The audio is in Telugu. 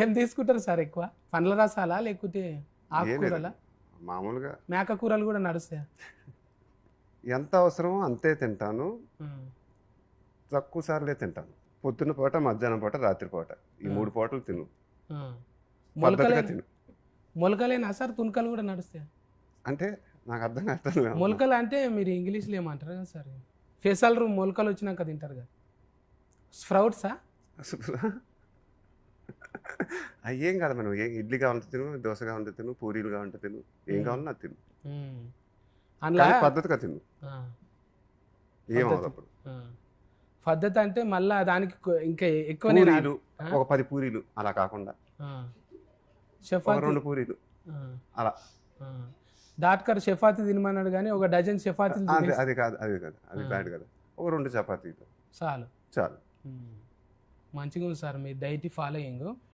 ఏం తీసుకుంటారు సార్ ఎక్కువ? పండ్ల రసాలా లేకపోతే ఆకుకూరలా? మామూలుగా మేక కూరలు కూడా నడుస్తాయా? ఎంత అవసరమో అంతే తింటాను. తక్కువ సార్లే తింటాను. పొద్దున్న పూట, మధ్యాహ్నం పూట, రాత్రి పూట. ఈ 3 పూటలు తిను. పద్ధతిగా తిను. మొలకలేనా సార్? తునకలు కూడా నడుస్తాయా? అంటే నాకు అర్థం కావట్లేదు. మొలకలు అంటే మీరు ఇంగ్లీష్లో ఏమంటారు కదా సార్? ఫెసల్ మొలకలు వచ్చినాక తింటారు కదా, స్ప్రౌట్సా? అయ్యేం కాదు. మనం ఇడ్లీ కావాలంటే తిను, దోశ కావాలంటే తిను, పూరీలు కావాలంటే తిను, ఏం కావాలన్నా అది తిను. అందులో పద్ధతిగా తిను. ఏమవుతుంది అప్పుడు? పద్ధతి అంటే మళ్ళీ దానికి ఇంకా ఎక్కువ పూరీలు ఒక 10 పూరీలు అలా కాకుండా చపాతీ 2 పూరీలు అలా. డాక్టర్ చపాతీ తినమన్నాడు కానీ ఒక డజన్ చపాతీలు అది కాదు, అది బ్యాడ్ కదా. ఒక 2 చపాతీలు చాలు. చాలు. మంచిగా ఉంది సార్ మీ డైట్ ఫాలోయింగ్.